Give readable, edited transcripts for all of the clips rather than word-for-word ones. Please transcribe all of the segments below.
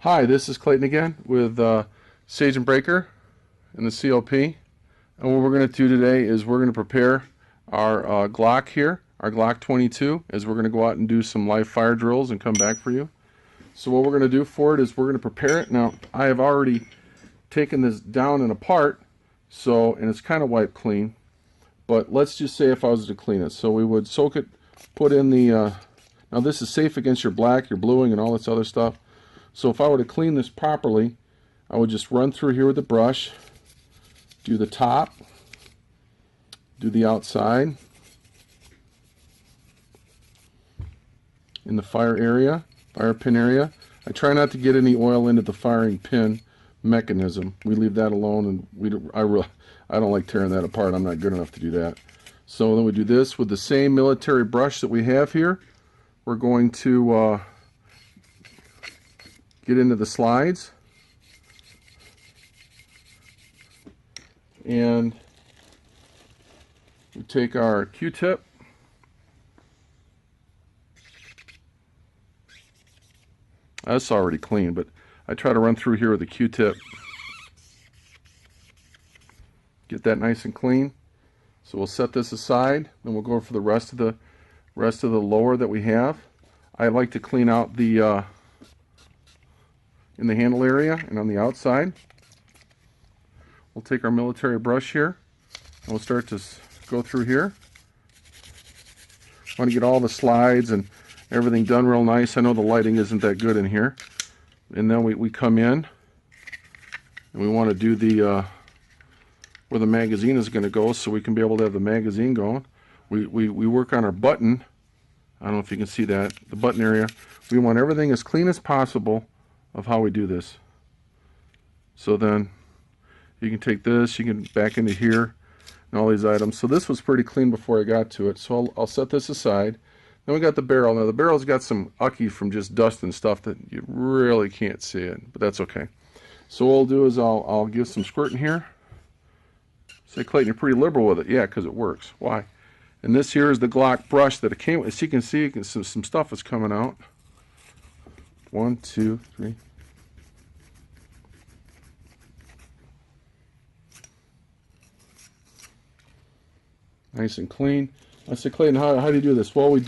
Hi, this is Clayton again with Sage Braker and the CLP. And what we're going to do today is we're going to prepare our Glock here, our Glock-22, as we're going to go out and do some live fire drills and come back for you. So what we're going to do for it is we're going to prepare it. Now, I have already taken this down and apart, and it's kind of wiped clean. But let's just say if I was to clean it. So we would soak it, put in the, now this is safe against your black, your bluing, and all this other stuff. So if I were to clean this properly, I would just run through here with the brush, do the top, do the outside, in the fire area, fire pin area. I try not to get any oil into the firing pin mechanism. We leave that alone, and I don't like tearing that apart. I'm not good enough to do that. So then we do this with the same military brush that we have here. We're going to get into the slides, and we take our Q-tip, that's already clean, but I try to run through here with a Q-tip, get that nice and clean. So we'll set this aside, then we'll go for the rest of the lower that we have. I like to clean out the in the handle area and on the outside. We'll take our military brush here and we'll start to go through here. I want to get all the slides and everything done real nice. I know the lighting isn't that good in here. And then we come in and we want to do the where the magazine is going to go, so we can be able to have the magazine going. We work on our button. I don't know if you can see that, the button area. We want everything as clean as possible of how we do this. So then you can take this, you can back into here and all these items. So this was pretty clean before I got to it, so I'll set this aside. Then we got the barrel. Now the barrel's got some ucky from just dust and stuff that you really can't see it, but that's okay. So what I'll do is I'll give some squirt in here. Say, Clayton, you're pretty liberal with it. Yeah, because it works. Why? And this here is the Glock brush that it came with. As you can see, some stuff is coming out. 1, 2, 3. Nice and clean. I said, Clayton, how do you do this? Well, we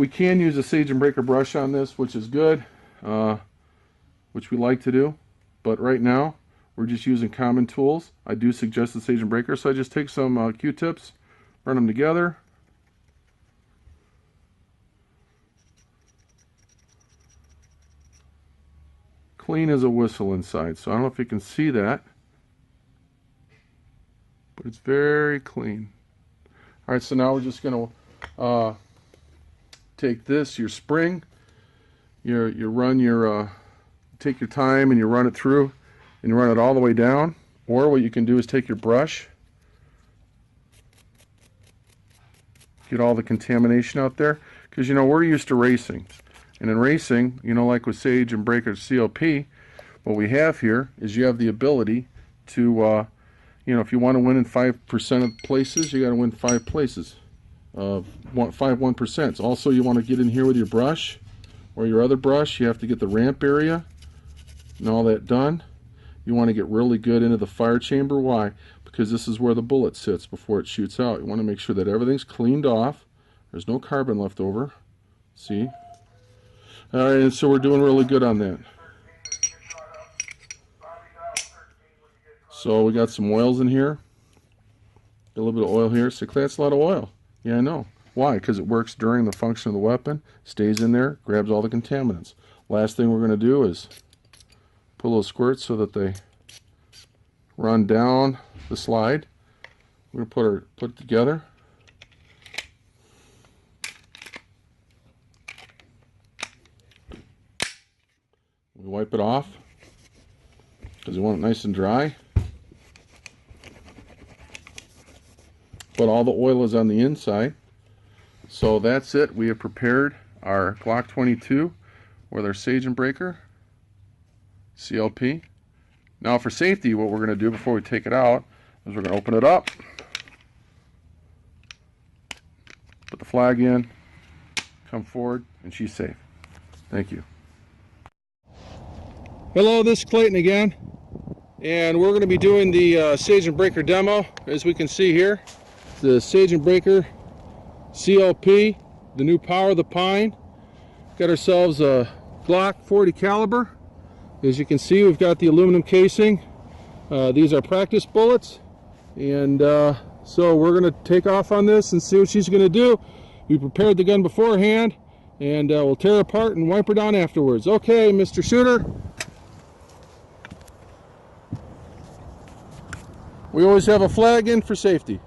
can use a Sage Braker brush on this, which is good, which we like to do. But right now, we're just using common tools. I do suggest the Sage Braker, so I just take some Q-tips, run them together. Clean as a whistle inside, so I don't know if you can see that, but it's very clean. All right, so now we're just going to take this, your spring, you run your take your time and you run it through, and you run it all the way down. Or what you can do is take your brush, get all the contamination out there, because we're used to racing. And in racing, like with Sage and Braker CLP, what we have here is you have the ability to, if you want to win in 5% of places, you got to win 5 places. 1%. Also, you want to get in here with your brush or your other brush. You have to get the ramp area and all that done. You want to get really good into the fire chamber. Why? Because this is where the bullet sits before it shoots out. You want to make sure that everything's cleaned off. There's no carbon left over. See? All right, and so we're doing really good on that. So we got some oils in here. A little bit of oil here. So that's a lot of oil. Yeah, I know. Why? Because it works during the function of the weapon, stays in there, grabs all the contaminants. Last thing we're going to do is put a little squirt so that they run down the slide. We're going to put it together. We wipe it off because we want it nice and dry. But all the oil is on the inside. So that's it. We have prepared our Glock-22 with our Sage Braker CLP. Now for safety, what we're going to do before we take it out is we're going to open it up, put the flag in, come forward, and she's safe. Thank you. Hello, this is Clayton again, and we're going to be doing the Sage Braker demo. As we can see here, the Sage Braker CLP, the new Power of the Pine. Got ourselves a Glock-22 caliber. As you can see, we've got the aluminum casing. These are practice bullets, and so we're going to take off on this and see what she's going to do. We prepared the gun beforehand, and we'll tear her apart and wipe her down afterwards. Okay, Mr. Shooter. We always have a flag in for safety.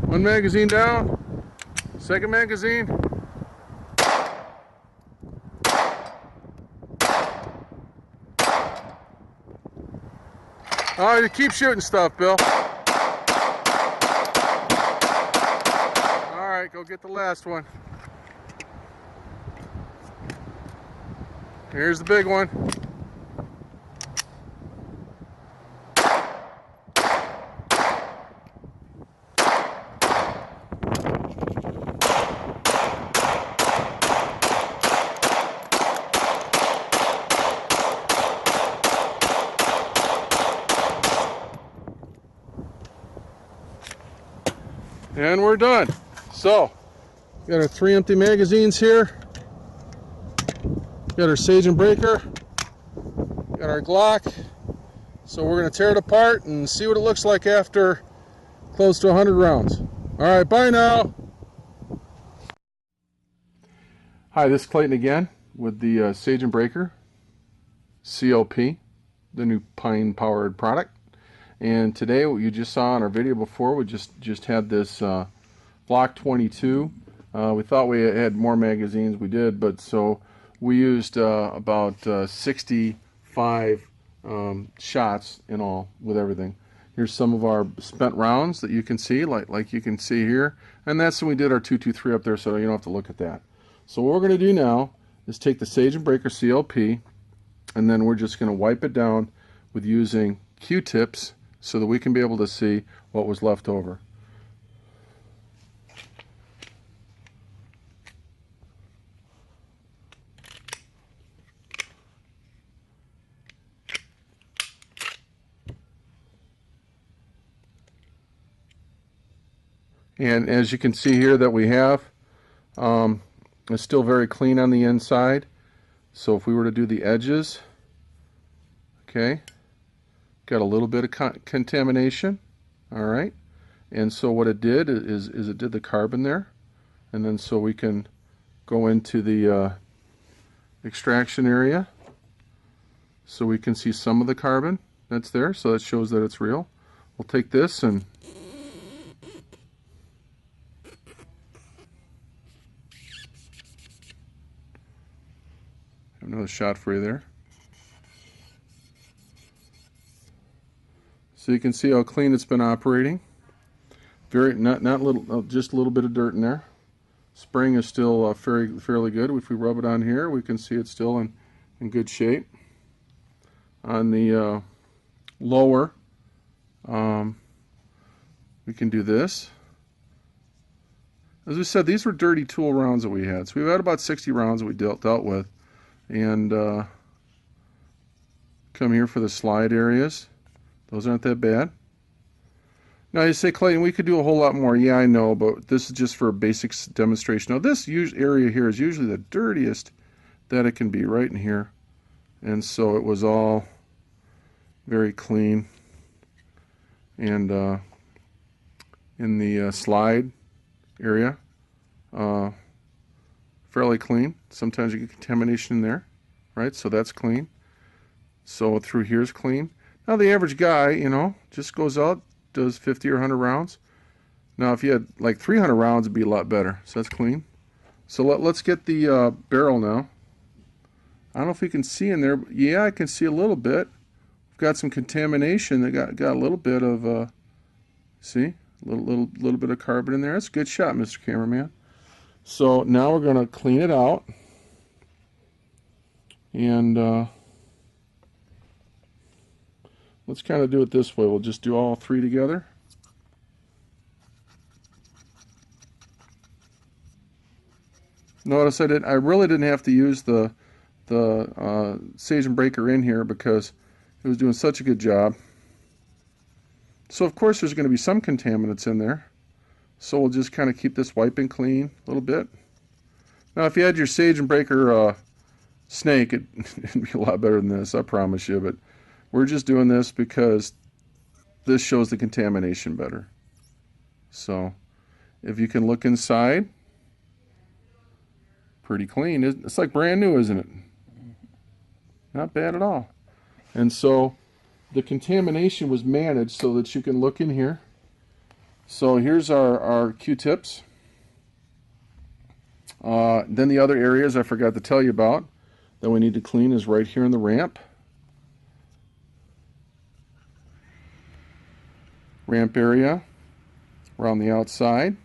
One magazine down, second magazine. Oh, you keep shooting stuff, Bill. All right, go get the last one. Here's the big one. And we're done. So, got our 3 empty magazines here. Got our Sage Braker. Got our Glock. So we're going to tear it apart and see what it looks like after close to 100 rounds. Alright, bye now. Hi, this is Clayton again with the Sage Braker CLP, the new Pine powered product. And today, what you just saw in our video before, we just had this Glock-22. We thought we had more magazines, we did, but so we used about 65 shots in all with everything. Here's some of our spent rounds that you can see, like you can see here, and that's when we did our 223 up there, so you don't have to look at that. So what we're going to do now is take the Sage Braker CLP, and then we're just going to wipe it down with using Q-tips, so that we can be able to see what was left over. And as you can see here that we have, it's still very clean on the inside. So if we were to do the edges, okay, got a little bit of contamination. All right, and so what it did is it did the carbon there, and then so we can go into the extraction area so we can see some of the carbon that's there, so that shows that it's real. We'll take this and have another shot for you there. So you can see how clean it's been operating. Very not little, just a little bit of dirt in there. Spring is still fairly good. If we rub it on here, we can see it's still in good shape. On the lower, we can do this. As we said, these were dirty tool rounds that we had. So we've had about 60 rounds that we dealt with, and come here for the slide areas. Those aren't that bad. Now you say, Clayton, we could do a whole lot more. Yeah, I know, but this is just for a basic demonstration. Now this area here is usually the dirtiest that it can be, right in here. And so it was all very clean. And in the slide area, fairly clean. Sometimes you get contamination in there, right? So that's clean. So through here is clean. Now the average guy, you know, just goes out, does 50 or 100 rounds. Now if you had like 300 rounds, it'd be a lot better. So that's clean. So let's get the barrel now. I don't know if you can see in there. Yeah, I can see a little bit. We've got some contamination. They got a little bit of see, little bit of carbon in there. That's a good shot, Mr. Cameraman. So now we're gonna clean it out, and let's kind of do it this way. We'll just do all three together. Notice I really didn't have to use the Sage and Braker in here because it was doing such a good job. So of course there's going to be some contaminants in there. So we'll just kind of keep this wiping clean a little bit. Now if you had your Sage and Braker snake, it'd be a lot better than this, I promise you. But we're just doing this because this shows the contamination better. So if you can look inside, pretty clean. It's like brand new, isn't it? Not bad at all. And so the contamination was managed so that you can look in here. So here's our Q-tips. Then the other areas I forgot to tell you about that we need to clean is right here in the ramp. Ramp area around the outside.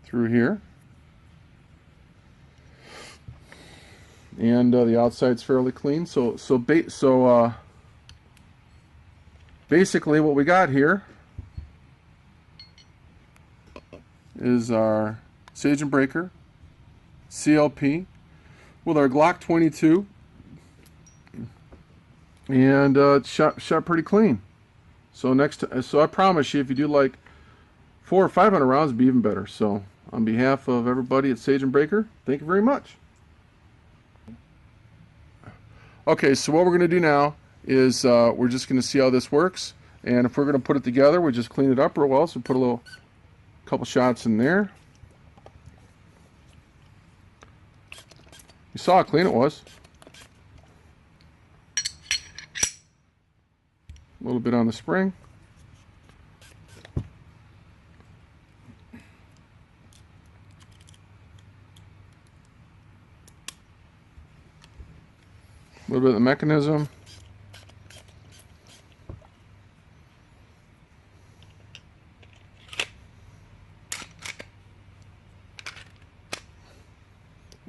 Through here. And the outside's fairly clean. So basically what we got here is our Sage and Braker CLP with our Glock-22, and it's shot pretty clean. So I promise you, if you do like 400 or 500 rounds, it'd be even better. So on behalf of everybody at Sage and Braker, thank you very much. Okay, so what we're going to do now is we're just going to see how this works, and if we're going to put it together, we just clean it up real well. So put a couple shots in there. You saw how clean it was. A little bit on the spring. A little bit of the mechanism.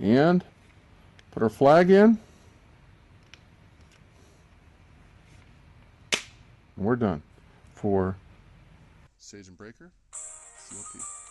And put our flag in. And we're done for Sage and Braker CLP.